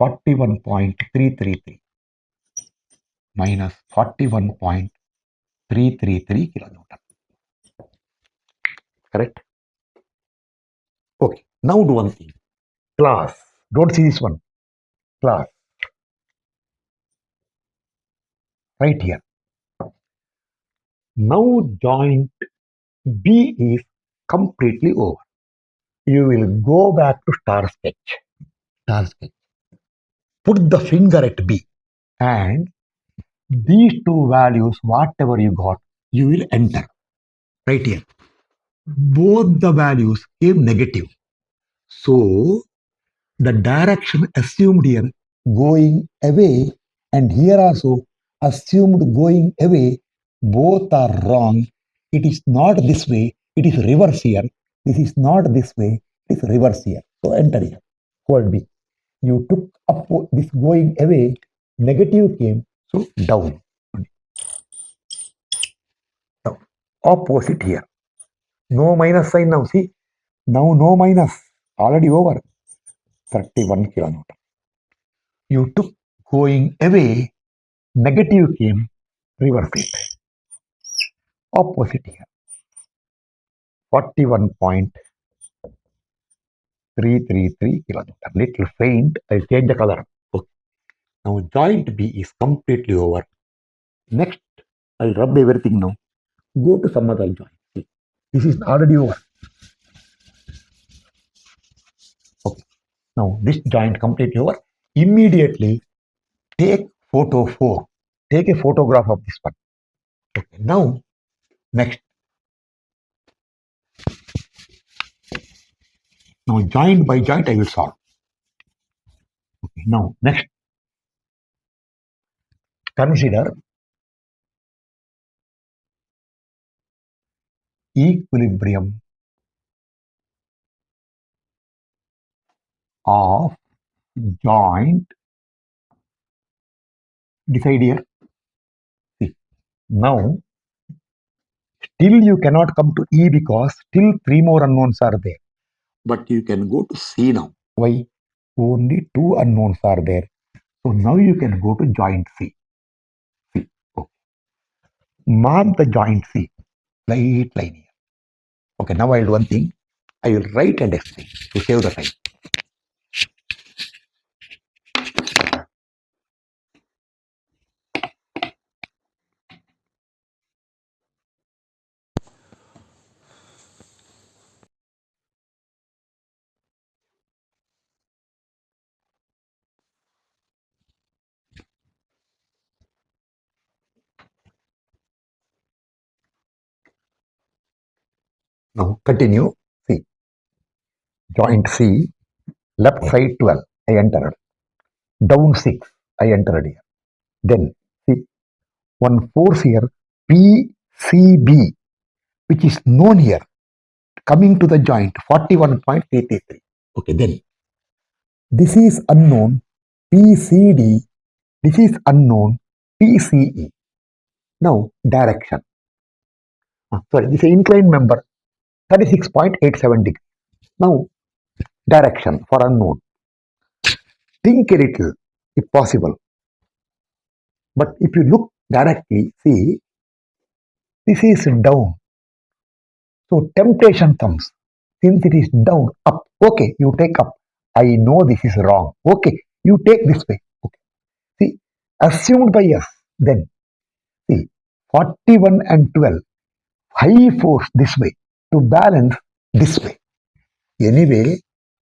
41.333, minus 41.333 kilonewton. Correct? Okay. Now do one thing. Class. Don't see this one. Class. Right here. Now joint B is completely over. You will go back to star sketch. Star sketch. Put the finger at B and these two values, whatever you got, you will enter right here. Both the values came negative. So the direction assumed here going away and here also assumed going away, both are wrong. It is not this way, it is reverse here. This is not this way, it is reverse here. So enter here. Hold B. You took up this going away, negative came, so down. Down. Opposite here. No minus sign now. See, now no minus. Already over. 31 kilonewton. You took going away, negative came, reverse it. Opposite here. 41.333 kilonewton. Little faint. I'll change the color. Okay. Now joint B is completely over. Next, I'll rub everything now. Go to some other joint. See, this is already over. Okay. Now this joint completely over. Immediately take photo 4. Take a photograph of this one. Okay. Now, next. Now joint by joint I will solve. Okay. Now next. Consider equilibrium of joint. Decide here. See. Now, still you cannot come to E because still 3 more unknowns are there. But you can go to C now. Why? Only 2 unknowns are there. So now you can go to joint C. C. Okay. Mark the joint C. Light line here. Okay, now I'll do one thing. I will write and explain to save the time. Now continue. See. Joint C. Left side 12. I entered. Down 6. I entered here. Then see. One force here. PCB. Which is known here. Coming to the joint 41.333. Okay, then this is unknown PCD, this is unknown PCE. Now direction. Sorry, this is inclined member 36.87 degree. Now direction for unknown. Think a little if possible. But if you look directly, see this is down. So temptation comes. Since it is down, up. Okay, you take up. I know this is wrong. Okay, you take this way. Okay. See, assumed by us. Then, see, 41 and 12. high force this way to balance this way. Anyway,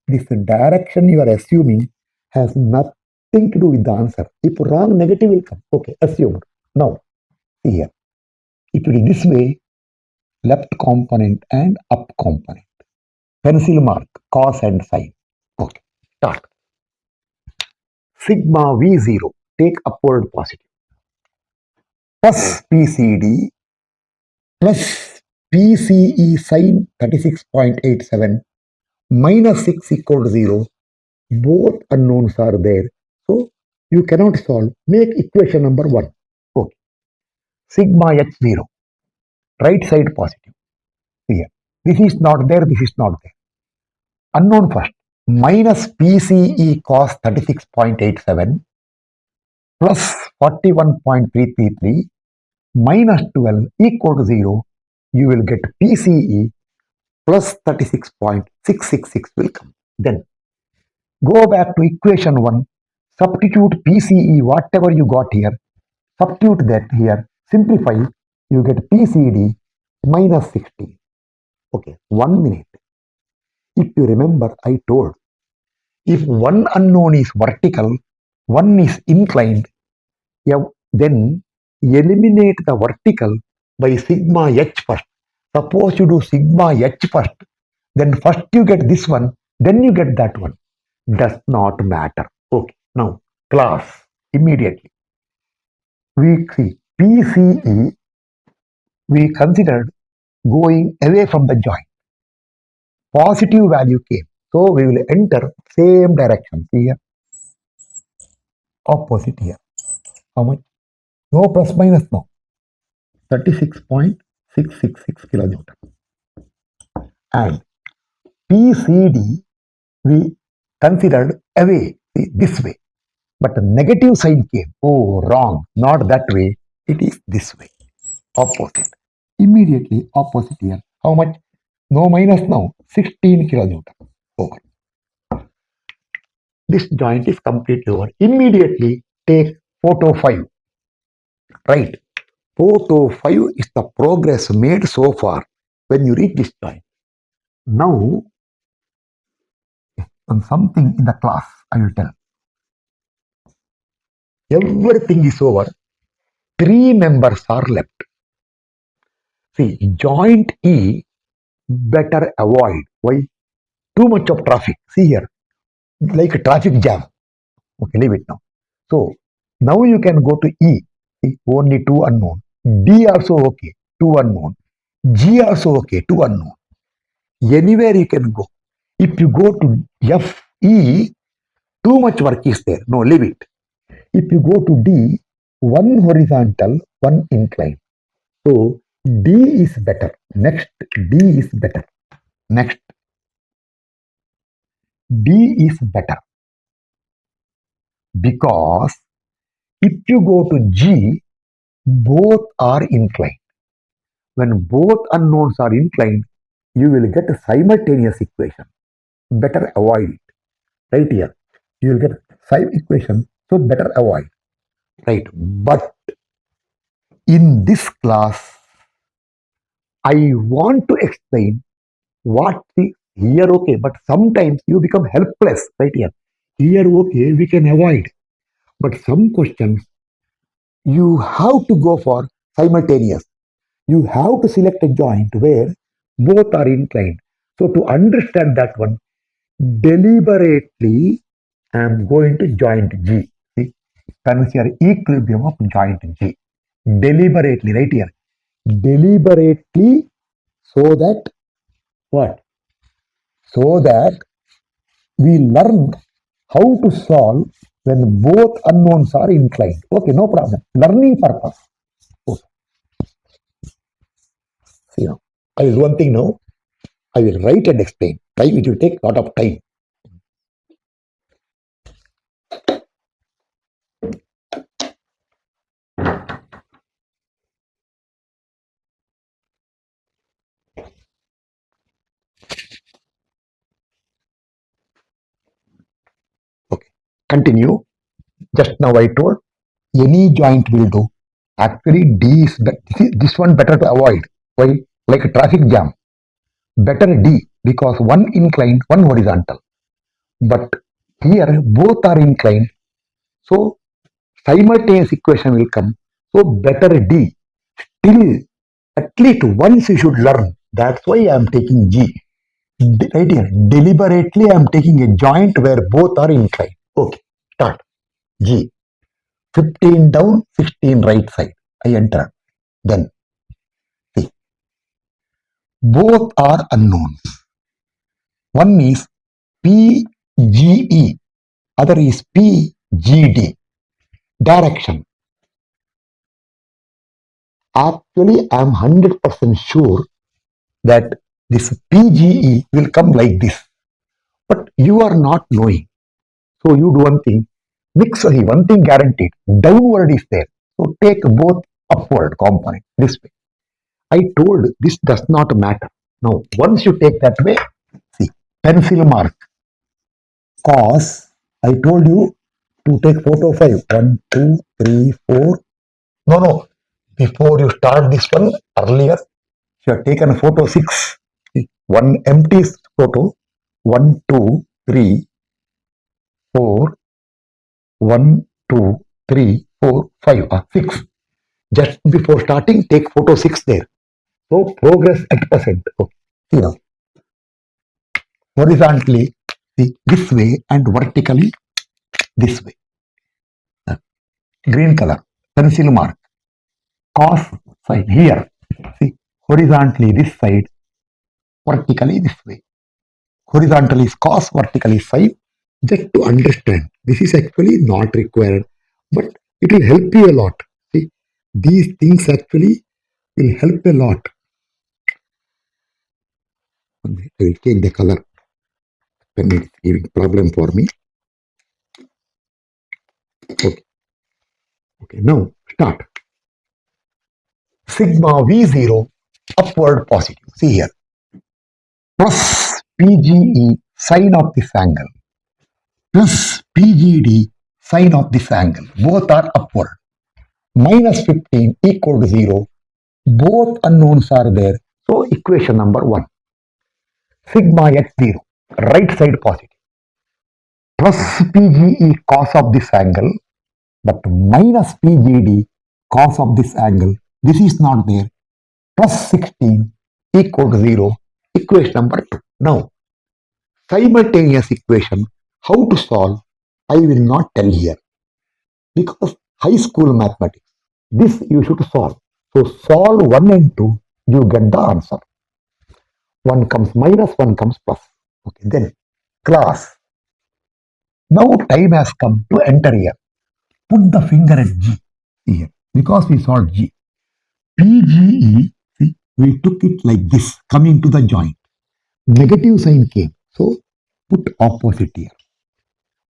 this direction you are assuming has nothing to do with the answer. If wrong, negative will come. Okay, assumed. Now, see here. If it is this way, left component and up component. Pencil mark, cos and sine. Okay, start. Sigma V0, take upward positive. Plus PCD plus PCE sine 36.87 minus 6 equal to 0. Both unknowns are there. So you cannot solve. Make equation number 1. Okay. Sigma H0. Right side positive. Here. This is not there. This is not there. Unknown first. Minus PCE cos 36.87 plus 41.333 minus 12 equal to 0. You will get PCE plus 36.666 will come. Then go back to equation 1. Substitute PCE, whatever you got here. Substitute that here. Simplify. You get PCD minus 16. Okay, 1 minute. If you remember, I told if one unknown is vertical, one is inclined, then eliminate the vertical by sigma h first. Suppose you do sigma h first, then first you get this one, then you get that one. Does not matter. Okay, now class immediately. We see PCE, we considered going away from the joint. Positive value came. So we will enter same direction. See here. Opposite here. How much? No plus minus no. 36.666 kilonewton. And PCD we considered away, see, this way. But the negative sign came. Oh, wrong. Not that way. It is this way. Opposite. Immediately opposite here. How much? No minus now. 16 kilonewton. Over. This joint is completely over. Immediately take photo 5. Right. Photo 5 is the progress made so far when you reach this joint. Now, on something in the class, I will tell. Everything is over. 3 members are left. See, joint E better avoid. Why? Too much of traffic. See here, like a traffic jam. Okay, leave it now. So, now you can go to E. See, only 2 unknown. D also okay, 2 unknown. G also okay, 2 unknown. Anywhere you can go. If you go to F, E, too much work is there. No, leave it. If you go to D, 1 horizontal, 1 inclined. So D is better. Next, D is better. Next, D is better. Because if you go to G, both are inclined. When both unknowns are inclined, you will get a simultaneous equation. Better avoid it. Right here. You will get sine equation, so better avoid. Right. But in this class, I want to explain what the here okay, but sometimes you become helpless. Right here. Here okay, we can avoid. But some questions you have to go for simultaneous. You have to select a joint where both are inclined. So to understand that one, deliberately I am going to joint G. See, consider equilibrium of joint G. Deliberately, right here. Deliberately, so that what? So that we learn how to solve when both unknowns are inclined. Okay, no problem. Learning purpose. Okay. See now, I will one thing now. I will write and explain. Time it will take a lot of time. Okay, continue. Just now I told any joint will do. Actually, D is this one better to avoid. Why? like a traffic jam. Better D because one inclined, one horizontal. But here both are inclined, so simultaneous equation will come. So better D. Still, at least once you should learn. That's why I am taking G. Right here, deliberately I am taking a joint where both are inclined. Okay, start. G. 15 down, 16 right side. I enter. Then see, both are unknowns. One is PGE, other is PGD. Direction. Actually, I am 100% sure that this PGE will come like this. But you are not knowing. So you do one thing. Mix one thing guaranteed. Downward is there. So take both upward component this way. I told this does not matter. Now, once you take that way, see, pencil mark. Cos, I told you to take photo 5. 1, 2, 3, 4. No. Before you start this one, earlier, you have taken photo 6. One empty photo. 1, 2, 3, 4. 1, 2, 3, 4, 5, 6. Just before starting, take photo 6 there. So progress at percent. Okay. See now. Horizontally, see, this way and vertically this way. Green color, pencil mark. Cos side here. See, horizontally this side, vertically this way. Horizontally is cos, vertically sine. Just to understand, this is actually not required, but it will help you a lot. See, these things actually will help a lot. I will change the color when it's giving problem for me. Okay, now start. Sigma V0 upward positive. See here. Plus PGE sine of this angle plus PGD sine of this angle. Both are upward. Minus 15 equal to 0. Both unknowns are there. So equation number 1. Sigma x0, right side positive. Plus PGE cos of this angle, but minus PGD cos of this angle. This is not there. Plus 16 equal to 0. Equation number 2. Now, simultaneous equation, how to solve, I will not tell here. Because high school mathematics, this you should solve. So solve 1 and 2, you get the answer. One comes minus, one comes plus. Okay, then class. Now time has come to enter here. Put the finger at G here because we solved G. PGE, see, we took it like this, coming to the joint. Negative sign came. So put opposite here.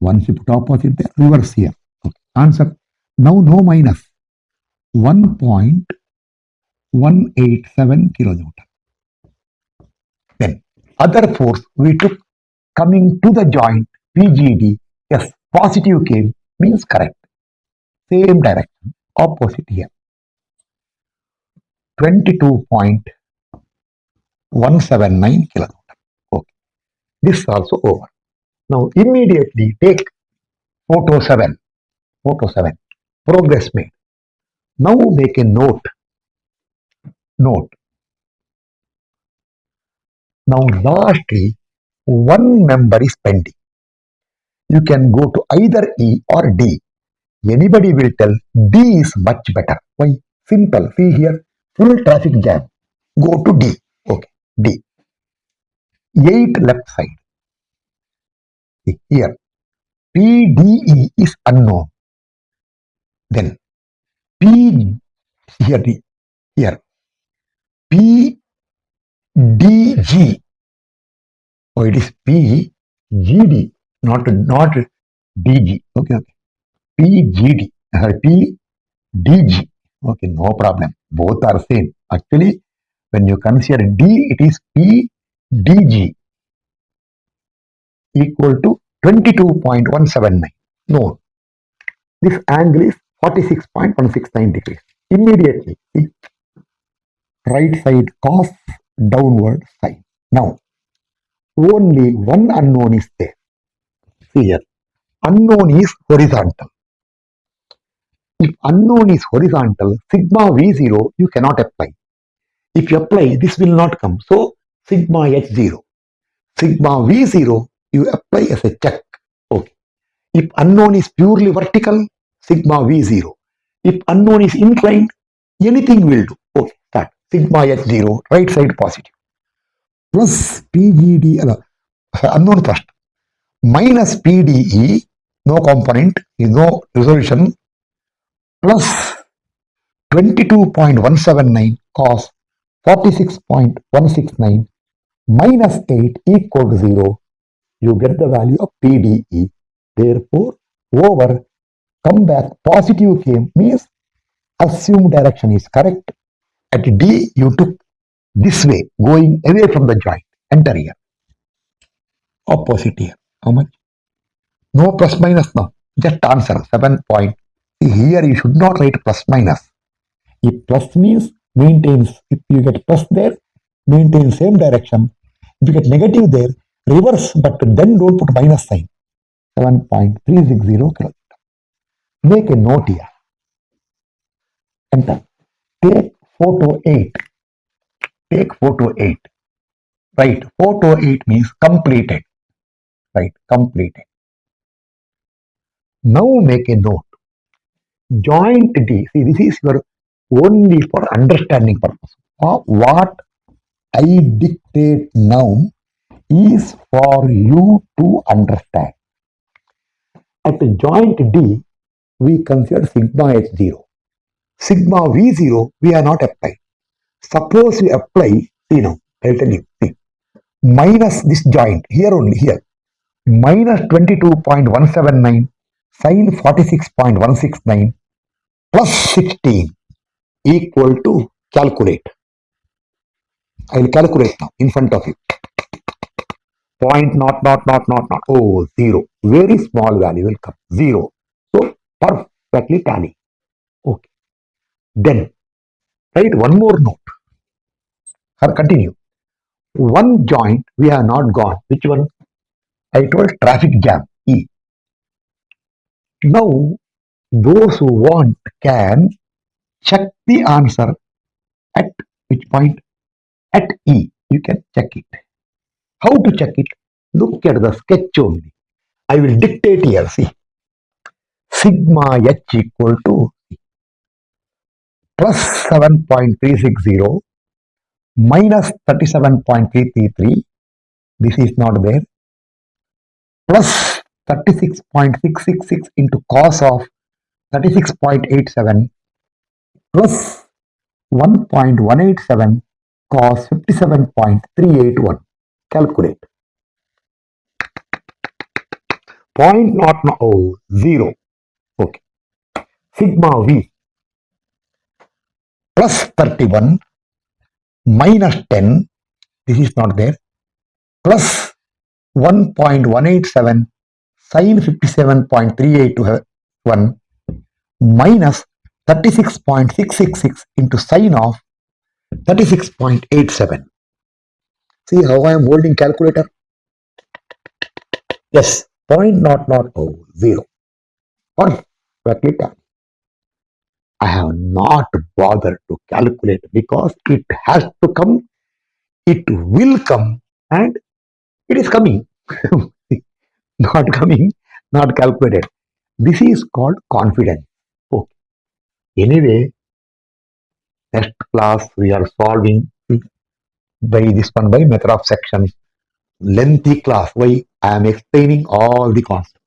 Once you put opposite there, reverse here. Okay. Answer. Now no minus. 1.187 kilonewton. Then other force we took coming to the joint PGD. Yes, positive came means correct. Same direction, opposite here. 22.179 kilonewton. Okay. This is also over. Now immediately take photo 7. Photo 7. Progress made. Now make a note. Note. Now lastly, one member is pending. You can go to either E or D. Anybody will tell D is much better. Why? Simple. See here, full traffic jam. Go to D. Okay, D. 8 left side. See, here, PDE is unknown. Then P here, here, PDG. Oh, it is PGD, not DG. Okay. PGD. PDG. Okay, no problem. Both are same. Actually, when you consider D, it is PDG equal to 22.179. No, this angle is 46.169 degrees. Immediately, see, right side cos downward sign. Now, only one unknown is there. See here, unknown is horizontal. If unknown is horizontal, sigma V0 you cannot apply. If you apply, this will not come. So, sigma H0. Sigma V0 you apply as a check. Okay. If unknown is purely vertical, sigma V0. If unknown is inclined, anything will do. Okay, start. Sigma H0, right side positive. Plus PGD, unknown first. Minus PDE, no component, is no resolution, plus 22.179 cos 46.169 minus 8 equal to 0. You get the value of PDE. Therefore, over, come back, positive came, means assumed direction is correct. At D, you took this way, going away from the joint. Enter here. Opposite here. How much? No plus minus now. Just answer 7 point. See, here you should not write plus minus. If plus means maintains, if you get plus there, maintain same direction. If you get negative there, reverse, but then don't put minus sign. 7.360 kilometer. Make a note here. Enter. Take photo 8. Take photo 8. Right. Photo 8 means completed. Right. Completed. Now make a note. Joint D. See, this is your only for understanding purpose. What I dictate now is for you to understand. At the joint D, we consider sigma H0. Sigma V0, we are not applying. Suppose we apply, see now, I'll tell you, see, minus this joint, here only, here, minus 22.179 sine 46.169 plus 16 equal to calculate. I will calculate now in front of you. Point not. Oh, 0. Very small value will come. 0. So, perfectly tally. Okay. Then, write one more note. Continue. One joint we have not gone. Which one? I told traffic jam. E. Now, those who want can check the answer at which point? At E. You can check it. How to check it? Look at the sketch only. I will dictate here. See. Sigma H equal to plus 7.360 minus 37.333. This is not there. Plus 36.666 into cos of 36.87 plus 1.187 cos 57.381. Calculate. Point not, oh, 0. Okay. Sigma V plus 31 minus 10. This is not there. Plus 1.187 sine 57.381 minus 36.666 into sine of 36.87. See how I am holding calculator? Yes, point not, oh, 0. Perfectly done. I have not bothered to calculate because it has to come, it will come, and it is coming. Not coming, not calculated. This is called confidence. Okay. Anyway, next class we are solving by this one by method of sections. Lengthy class. Why? I am explaining all the concepts.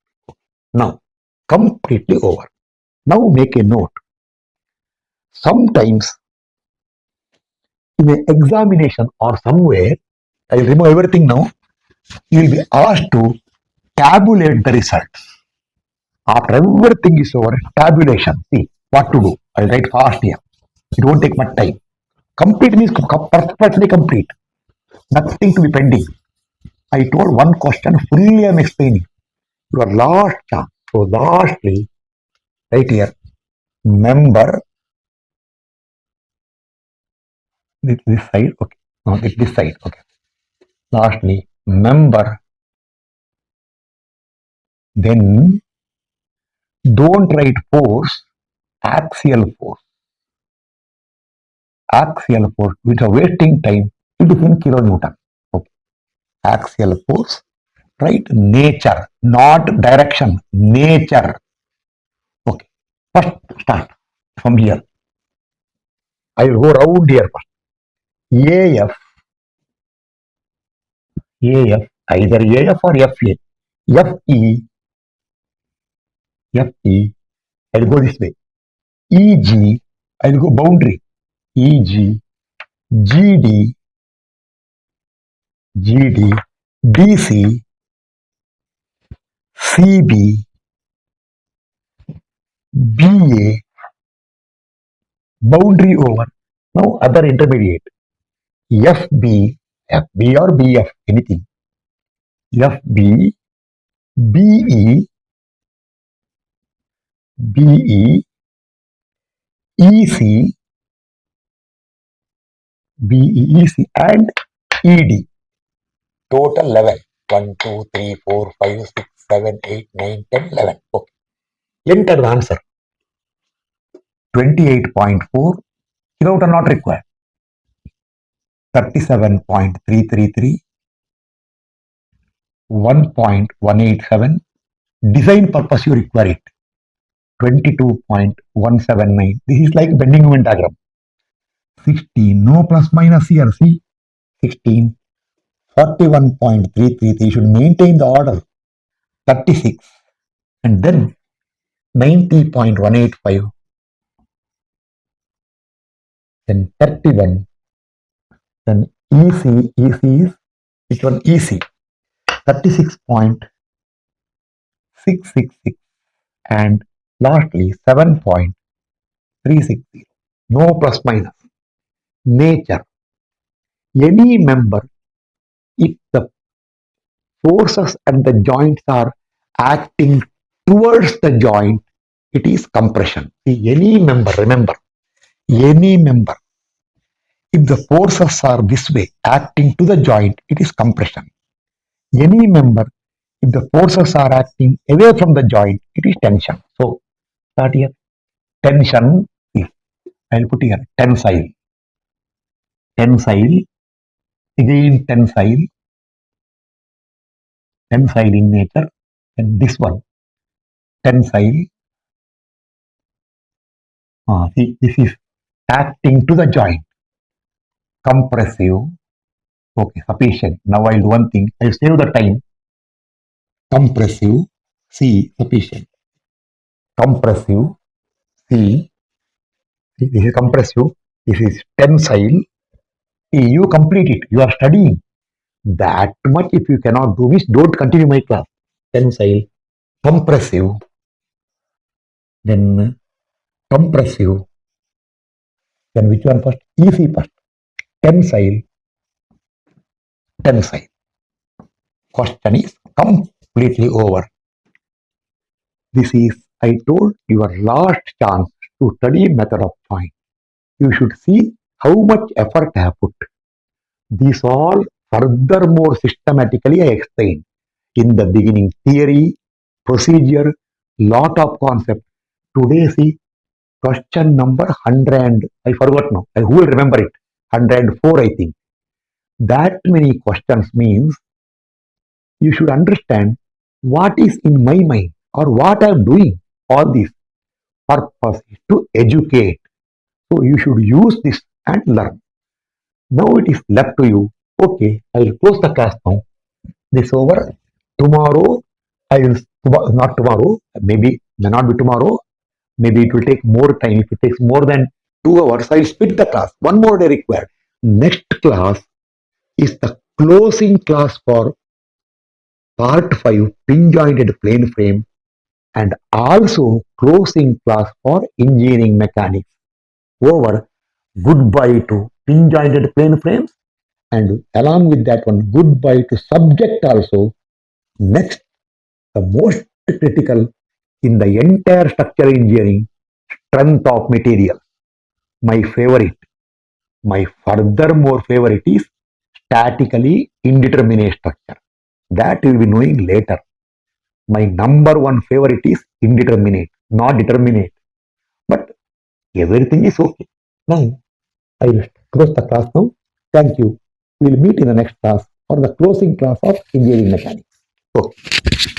Now, completely over. Now make a note. Sometimes in an examination or somewhere, I will remove everything now. You will be asked to tabulate the results. After everything is over, tabulation. See what to do. I'll write fast here. It won't take much time. Complete means perfectly complete. Nothing to be pending. I told one question fully I am explaining. Your last chance. So lastly, right here, member this side, okay. No, this side, okay. Lastly, member. Then don't write force, axial force. Axial force, which are wasting time, it is in kilonewton. Okay. Axial force, right? Nature, not direction, nature. Okay. First, start from here. I will go round here first. AF, AF, either AF or FA. FE, FE, I'll go this way. EG, I'll go boundary. EG, GD, GD, DC, CB, BA, boundary over. Now other intermediate. FB, FB or BF, anything. FB, BE, BE, EC, BEEC, and ED. Total 11. 1, 2, 3, 4, 5, 6, 7, 8, 9, 10, 11. Okay. Enter the answer. 28.4. Kilonewton not required. 37.333. 1.187. Design purpose you require it. 22.179. This is like bending moment diagram. 16. No plus minus here. See? 16. 41.333. Should maintain the order. 36. And then 90.185. Then 31. Then EC is which one? EC 36.666 and lastly 7.360. No plus minus. Nature. Any member, if the forces at the joints are acting towards the joint, it is compression. See, any member, remember, any member, if the forces are this way, acting to the joint, it is compression. Any member, if the forces are acting away from the joint, it is tension. So, start here. Tension is, I'll put here, tensile. Tensile, again tensile, tensile in nature, and this one, tensile. See, this is acting to the joint. Compressive. Okay, sufficient. Now I'll do one thing. I'll save the time. Compressive. See, sufficient. Compressive. See, this is compressive. This is tensile. See, you complete it. You are studying. That much if you cannot do this, don't continue my class. Tensile. Compressive. Then compressive. Then which one first? EC first. Tensile. Tensile. Question is completely over. This is, I told, your last chance to study method of point. You should see how much effort I have put. These all furthermore systematically I explained. In the beginning, theory, procedure, lot of concept. Today, see, question number 100, I forgot now. Who will remember it? 104, I think. That many questions means you should understand what is in my mind or what I am doing. All this purpose is to educate. So you should use this and learn. Now it is left to you. Okay, I will close the class now. This over. Tomorrow, I will, not tomorrow, maybe, may not be tomorrow, maybe it will take more time. If it takes more than 2 hours, I will split the class. One more day required. Next class is the closing class for part 5 pin jointed plane frame and also closing class for engineering mechanics. Over. Goodbye to pin jointed plane frames and along with that one, goodbye to subject also. Next, the most critical in the entire structural engineering, strength of material. My favorite. My furthermore favorite is statically indeterminate structure. That you will be knowing later. My number one favorite is indeterminate, not determinate. But everything is okay. Now, I will close the class now. Thank you. We will meet in the next class or the closing class of engineering mechanics. Okay.